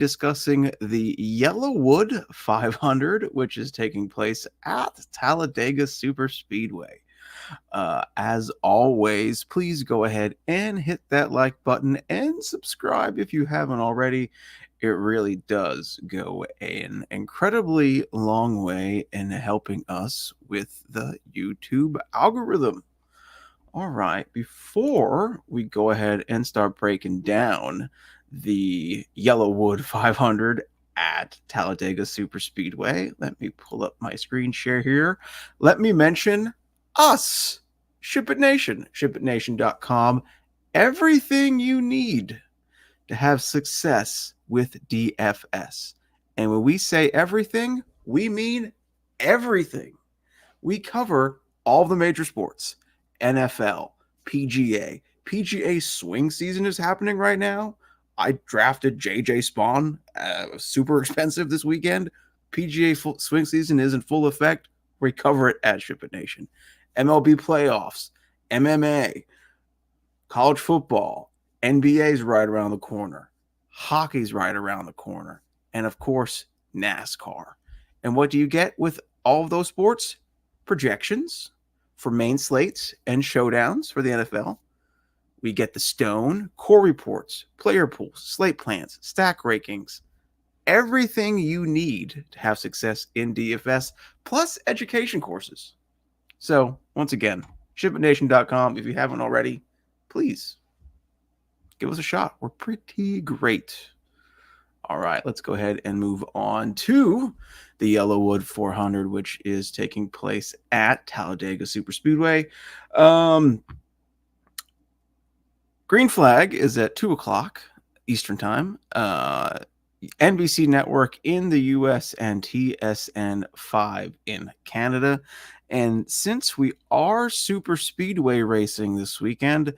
discussing the YellaWood 500, which is taking place at Talladega Super Speedway. As always, please go ahead and hit that like button and subscribe if you haven't already. It really does go an incredibly long way in helping us with the YouTube algorithm. All right, before we go ahead and start breaking down the YellaWood 500 at Talladega Super Speedway, let me pull up my screen share here. Let me mention us, SHIPIT Nation, SHIPITNation.com. Everything you need to have success with DFS. And when we say everything, we mean everything. We cover all the major sports. NFL, PGA. PGA swing season is happening right now. I drafted JJ Spawn, super expensive this weekend. PGA swing season is in full effect. We cover it at SHIPIT Nation. MLB playoffs, MMA, college football, NBA's right around the corner. Hockey's right around the corner. And of course, NASCAR. And what do you get with all of those sports? Projections for main slates and showdowns for the NFL. We get the Stone, core reports, player pools, slate plans, stack rankings, everything you need to have success in DFS, plus education courses. So, once again, SHIPITNation.com. If you haven't already, please give us a shot. We're pretty great. All right, let's go ahead and move on to the YellaWood 400, which is taking place at Talladega Super Speedway. Green flag is at 2 o'clock Eastern Time. NBC Network in the US and TSN 5 in Canada. And since we are Super Speedway racing this weekend,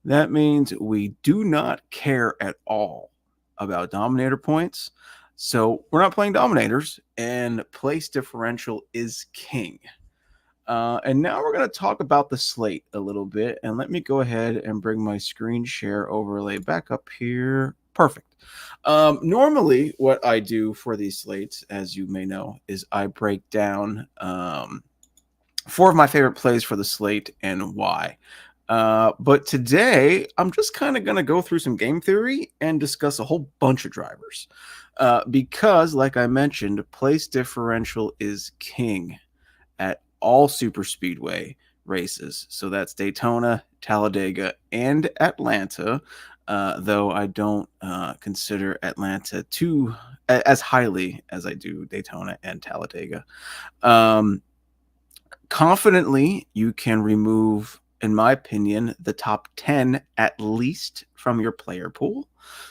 that means we do not care at all about Dominator points. So we're not playing Dominators, and place differential is king. And now we're going to talk about the slate a little bit. And let me go ahead and bring my screen share overlay back up here. Perfect. Normally, what I do for these slates, as you may know, is I break down 4 of my favorite plays for the slate and why. But today, I'm just kind of going to go through some game theory and discuss a whole bunch of drivers. Because, like I mentioned, place differential is king at all super speedway races. So that's Daytona, Talladega, and Atlanta. Though I don't consider Atlanta too as highly as I do Daytona and Talladega. Confidently, you can remove, in my opinion, the top 10 at least from your player pool.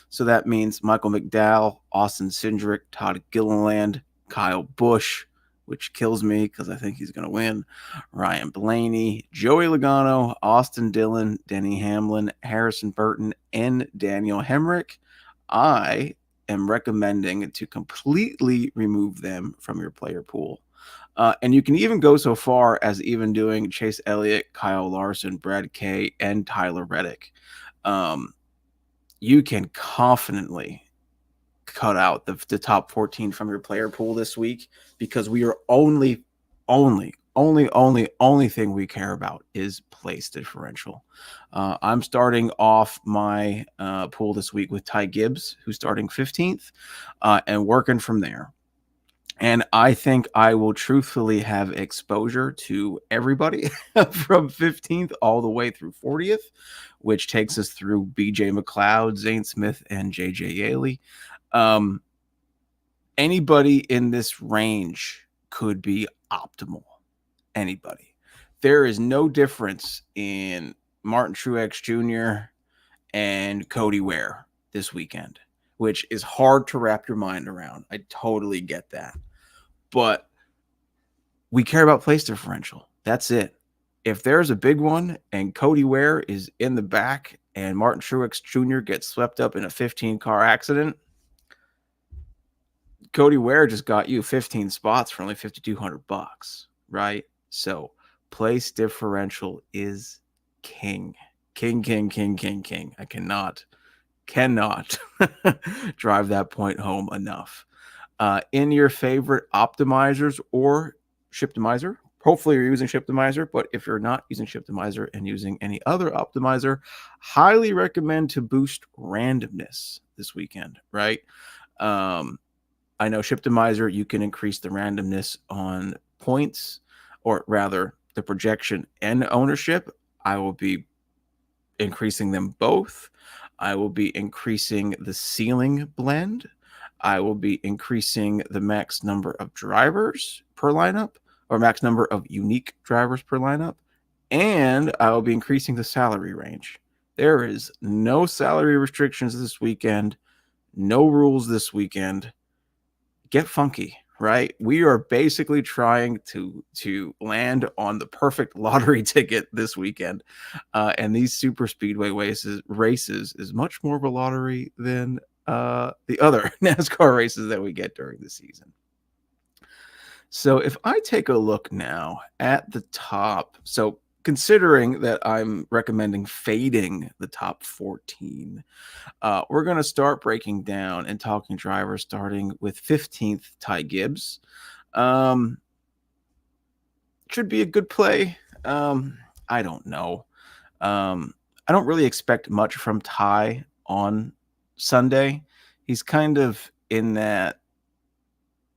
So that means Michael McDowell, Austin Cindric, Todd Gilliland, Kyle Busch, which kills me because I think he's going to win, Ryan Blaney, Joey Logano, Austin Dillon, Denny Hamlin, Harrison Burton, and Daniel Hemrick. I am recommending to completely remove them from your player pool. And you can even go so far as even doing Chase Elliott, Kyle Larson, Brad Kay, and Tyler Reddick. You can confidently cut out the top 14 from your player pool this week, because we are only thing we care about is place differential. I'm starting off my pool this week with Ty Gibbs, who's starting 15th, and working from there. And I think I will truthfully have exposure to everybody from 15th all the way through 40th, which takes us through BJ McLeod, Zane Smith, and JJ Yaley. Anybody in this range could be optimal. Anybody. There is no difference in Martin Truex Jr. and Cody Ware this weekend, which is hard to wrap your mind around. I totally get that. But we care about place differential. That's it. If there's a big one and Cody Ware is in the back and Martin Truex Jr. gets swept up in a 15-car accident, Cody Ware just got you 15 spots for only $5,200, right? So place differential is king. King. I cannot drive that point home enough. In your favorite optimizers or Shiptimizer, hopefully you're using Shiptimizer, but if you're not using Shiptimizer and using any other optimizer, highly recommend to boost randomness this weekend, right? I know Shiptimizer, you can increase the randomness on points, or rather the projection and ownership. I will be increasing them both. I will be increasing the ceiling blend. I will be increasing the max number of drivers per lineup, or max number of unique drivers per lineup. And I will be increasing the salary range. There is no salary restrictions this weekend, no rules this weekend. Get funky, right? We are basically trying to land on the perfect lottery ticket this weekend. And these super speedway races is much more of a lottery than the other NASCAR races that we get during the season. So if I take a look now at the top, so considering that I'm recommending fading the top 14, we're going to start breaking down and talking drivers, starting with 15th, Ty Gibbs. Should be a good play. I don't know. I don't really expect much from Ty on Sunday. He's kind of in that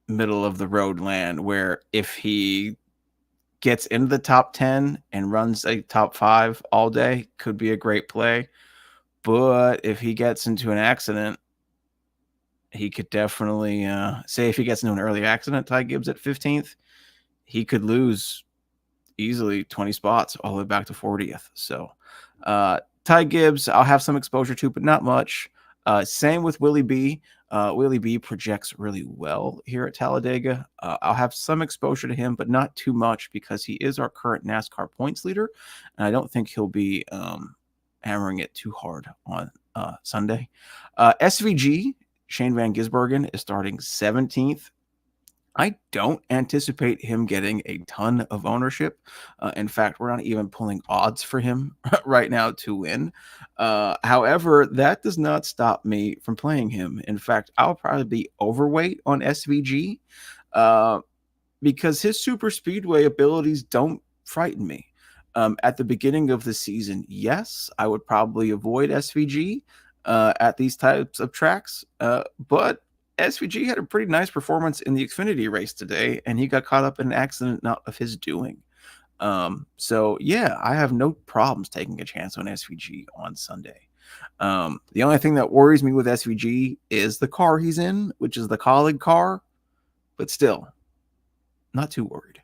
middle of the road land where if he gets into the top 10 and runs a top 5 all day, could be a great play. But if he gets into an accident, he could definitely say if he gets into an early accident, Ty Gibbs at 15th, he could lose easily 20 spots all the way back to 40th. So Ty Gibbs, I'll have some exposure to, but not much. Same with Willie B. Willie B projects really well here at Talladega. I'll have some exposure to him, but not too much because he is our current NASCAR points leader. And I don't think he'll be hammering it too hard on Sunday. SVG, Shane Van Gisbergen, is starting 17th. I don't anticipate him getting a ton of ownership. In fact, we're not even pulling odds for him right now to win. However, that does not stop me from playing him. In fact, I'll probably be overweight on SVG because his super speedway abilities don't frighten me. At the beginning of the season, yes, I would probably avoid SVG at these types of tracks, but SVG had a pretty nice performance in the Xfinity race today, and he got caught up in an accident not of his doing. So, yeah, I have no problems taking a chance on SVG on Sunday. The only thing that worries me with SVG is the car he's in, which is the colleague car, but still, not too worried.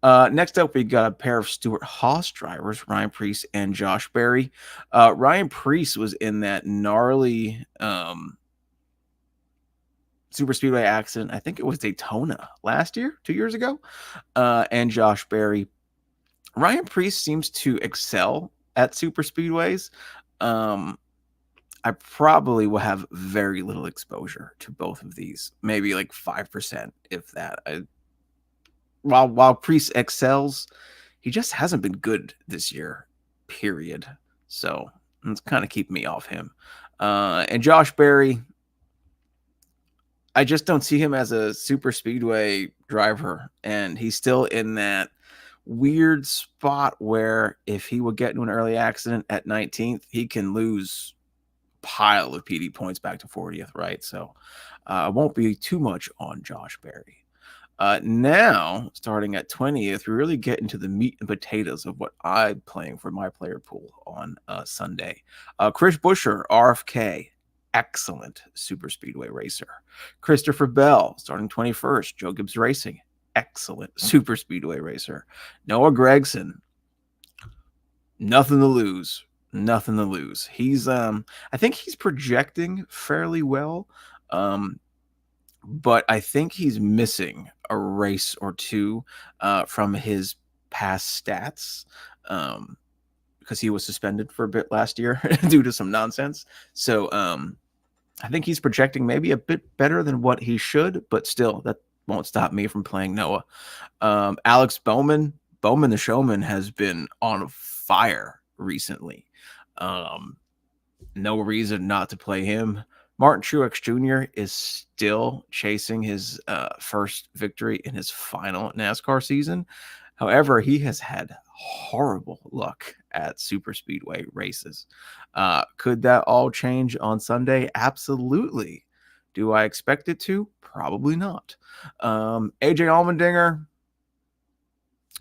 Next up, we got a pair of Stewart-Haas drivers, Ryan Preece and Josh Berry. Ryan Preece was in that gnarly super speedway accident. I think it was Daytona last year, 2 years ago. And Josh Berry. Ryan Preece seems to excel at super speedways. I probably will have very little exposure to both of these, maybe like 5%, if that. While Preece excels, he just hasn't been good this year, period. So it's kind of keeping me off him. And Josh Berry, I just don't see him as a super speedway driver, and he's still in that weird spot where if he would get into an early accident at 19th, he can lose a pile of PD points back to 40th, right? So I won't be too much on Josh Berry. Now, starting at 20th, we really get into the meat and potatoes of what I'm playing for my player pool on Sunday. Chris Buescher, RFK. Excellent super speedway racer. Christopher Bell, starting 21st, Joe Gibbs Racing. Excellent super speedway racer. Noah Gragson, nothing to lose. Nothing to lose. He's I think he's projecting fairly well. But I think he's missing a race or two from his past stats because he was suspended for a bit last year due to some nonsense. So I think he's projecting maybe a bit better than what he should, but still, that won't stop me from playing Noah. Alex Bowman the Showman has been on fire recently. No reason not to play him. Martin Truex Jr. is still chasing his first victory in his final NASCAR season. However, he has had horrible luck at super speedway races. Could that all change on Sunday? Absolutely. Do I expect it to? Probably not. AJ Allmendinger,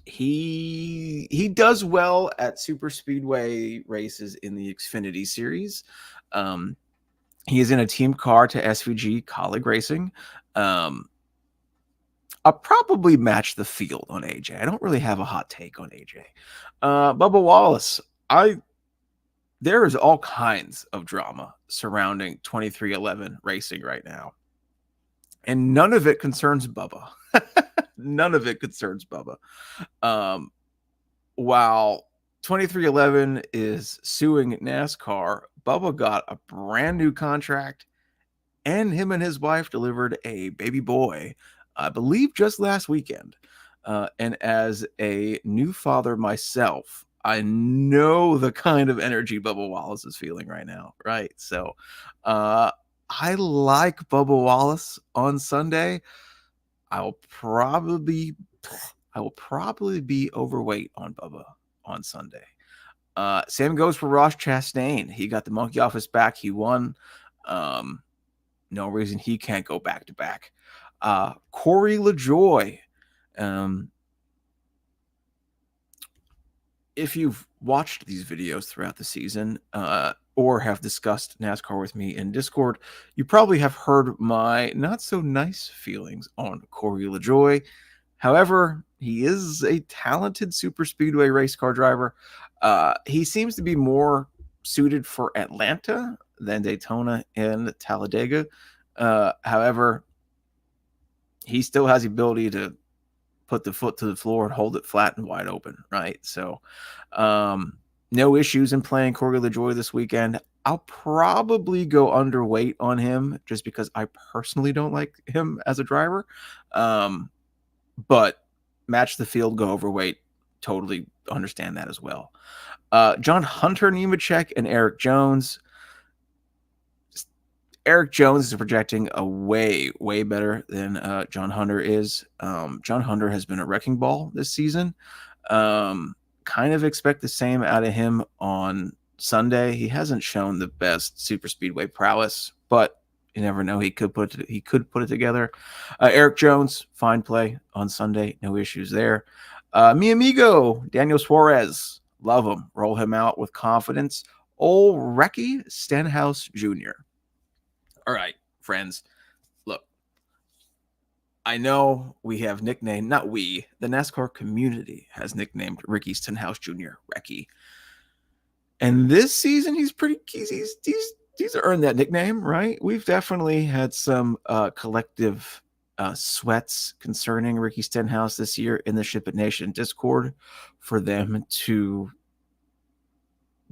he does well at super speedway races in the Xfinity series. He is in a team car to SVG Colleague Racing. I'll probably match the field on AJ. I don't really have a hot take on AJ. Bubba Wallace, there is all kinds of drama surrounding 2311 racing right now. And none of it concerns Bubba. None of it concerns Bubba. While 2311 is suing NASCAR, Bubba got a brand new contract, and him and his wife delivered a baby boy, I believe just last weekend. And as a new father myself, I know the kind of energy Bubba Wallace is feeling right now, right? So I like Bubba Wallace on Sunday. I will probably be overweight on Bubba on Sunday. Same goes for Ross Chastain. He got the monkey off his back. He won. No reason he can't go back to back. Corey LaJoy. If you've watched these videos throughout the season or have discussed NASCAR with me in Discord, you probably have heard my not so nice feelings on Corey LaJoy. However, he is a talented super speedway race car driver. He seems to be more suited for Atlanta than Daytona and Talladega. However, he still has the ability to put the foot to the floor and hold it flat and wide open, right? So no issues in playing Corey LaJoy this weekend. I'll probably go underweight on him just because I personally don't like him as a driver. But match the field, go overweight. Totally understand that as well. John Hunter Nemechek and Eric Jones. Eric Jones is projecting a way better than John Hunter is. John Hunter has been a wrecking ball this season. Kind of expect the same out of him on Sunday. He hasn't shown the best super speedway prowess, but you never know. He could put it together. Eric Jones, fine play on Sunday. No issues there. Mi amigo, Daniel Suarez. Love him. Roll him out with confidence. Old Recky Stenhouse Jr. All right, friends. Look, I know we have nicknamed, not we, the NASCAR community has nicknamed Ricky Stenhouse Jr. Recky. And this season, he's earned that nickname, right? We've definitely had some collective sweats concerning Ricky Stenhouse this year in the SHIPIT Nation Discord for them to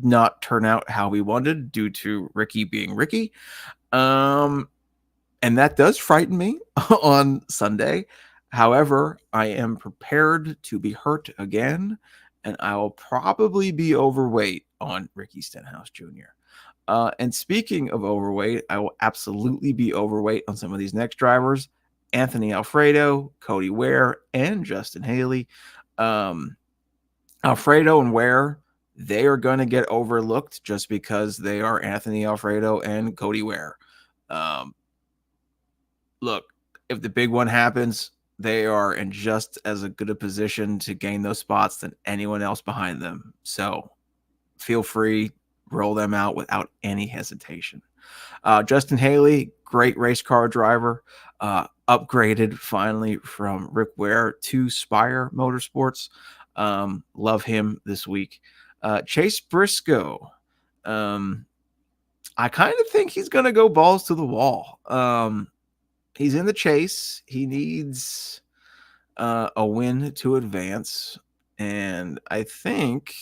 not turn out how we wanted due to Ricky being Ricky. And that does frighten me on Sunday. However, I am prepared to be hurt again, and I will probably be overweight on Ricky Stenhouse Jr. And speaking of overweight, I will absolutely be overweight on some of these next drivers. Anthony Alfredo, Cody Ware, and Justin Haley. Alfredo and Ware, they are going to get overlooked just because they are Anthony Alfredo and Cody Ware. Look, if the big one happens, they are in just as good a position to gain those spots than anyone else behind them. So feel free, roll them out without any hesitation. Justin Haley, great race car driver, upgraded finally from Rick Ware to Spire Motorsports. Love him this week. Chase Briscoe. I kind of think he's going to go balls to the wall. He's in the chase. He needs a win to advance. And I think,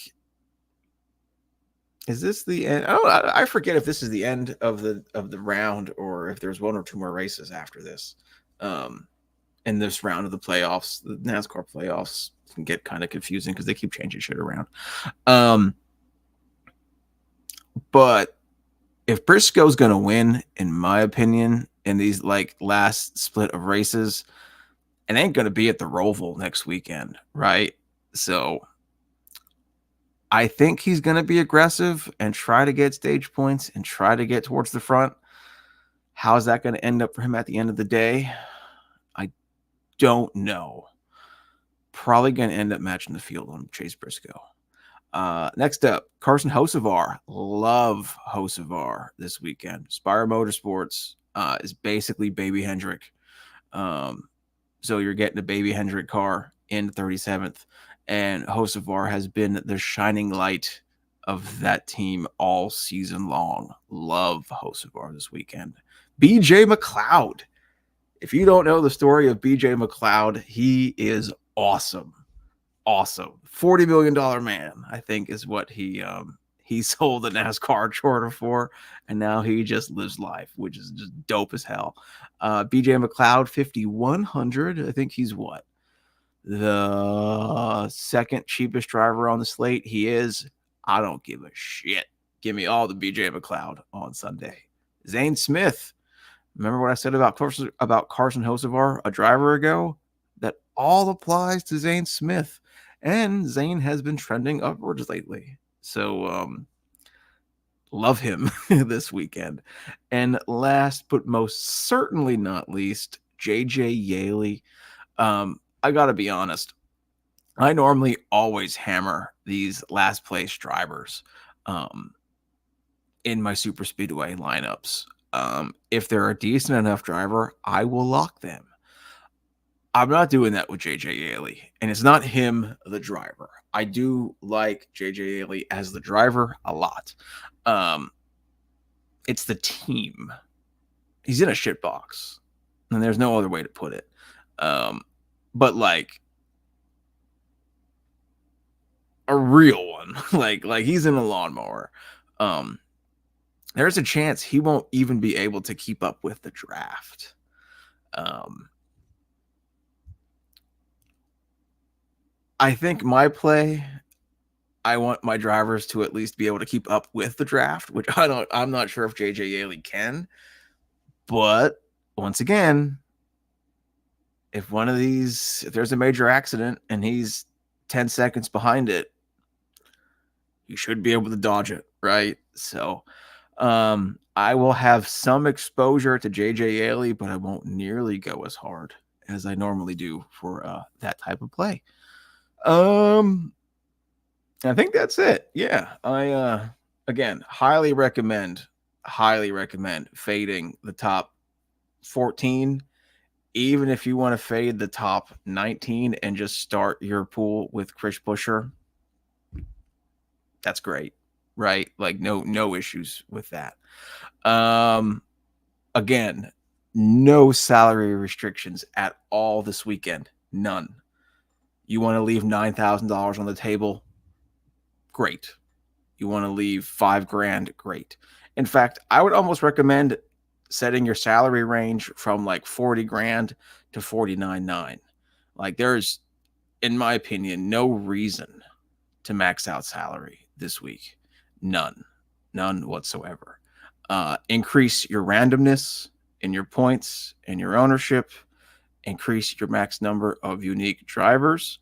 is this the end? Oh, I forget if this is the end of the round or if there's one or two more races after this. In this round of the playoffs, the NASCAR playoffs can get kind of confusing because they keep changing shit around. But if Briscoe's going to win, in my opinion, in these like last split of races, it ain't going to be at the Roval next weekend, right? So I think he's going to be aggressive and try to get stage points and try to get towards the front. How is that going to end up for him at the end of the day? I don't know. Probably going to end up matching the field on Chase Briscoe. Next up, Carson Hocevar. Love Hocevar this weekend. Spire Motorsports is basically Baby Hendrick. So you're getting a Baby Hendrick car in 37th. And Hocevar has been the shining light of that team all season long. Love Hocevar this weekend. BJ McLeod. If you don't know the story of BJ McLeod, he is awesome. Awesome. $40 million man, I think, is what he sold the NASCAR charter for, and now he just lives life, which is just dope as hell. BJ McLeod, 5,100. I think he's what? The second cheapest driver on the slate. He is. I don't give a shit. Give me all the BJ McLeod on Sunday. Zane Smith. Remember what I said about Carson Hocevar a driver ago? That all applies to Zane Smith. And Zane has been trending upwards lately. So love him this weekend. And last but most certainly not least, JJ Yaley. I got to be honest. I normally always hammer these last place drivers in my super speedway lineups. If they're a decent enough driver, I will lock them. I'm not doing that with JJ Yaley, and it's not him, the driver. I do like JJ Yaley as the driver a lot. It's the team. He's in a shit box, and there's no other way to put it. But like a real one, like he's in a lawnmower. There's a chance he won't even be able to keep up with the draft. I think my play, I want my drivers to at least be able to keep up with the draft, which I'm not sure if JJ Yaley can. But once again, if there's a major accident and he's 10 seconds behind it, you should be able to dodge it, right? So I will have some exposure to JJ Yaley, but I won't nearly go as hard as I normally do for that type of play. I think that's it. Yeah. I again highly recommend fading the top 14, even if you want to fade the top 19 and just start your pool with Chris Buescher. That's great, right? Like no issues with that. Again, no salary restrictions at all this weekend. None. You want to leave $9,000 on the table? Great. You want to leave $5,000? Great. In fact, I would almost recommend setting your salary range from like $40,000 to $49,900. Like there's, in my opinion, no reason to max out salary this week. None whatsoever. Increase your randomness in your points and your ownership. Increase your max number of unique drivers.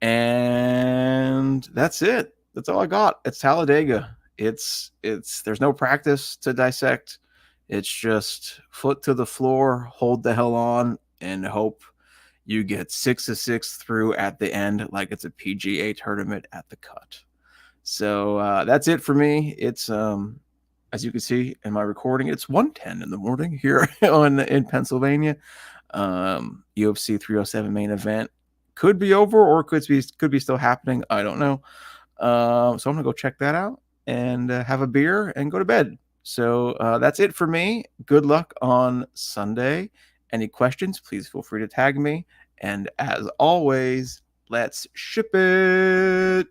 And that's it. That's all I got. It's Talladega. It's there's no practice to dissect. It's just foot to the floor, hold the hell on, and hope you get 6 of 6 through at the end like it's a PGA tournament at the cut. So that's it for me. It's as you can see in my recording, it's 1:10 in the morning here in Pennsylvania. UFC 307 main event could be over or could be still happening. I don't know. So I'm gonna go check that out and have a beer and go to bed. So that's it for me. Good luck on Sunday. Any questions, please feel free to tag me. And as always, let's ship it.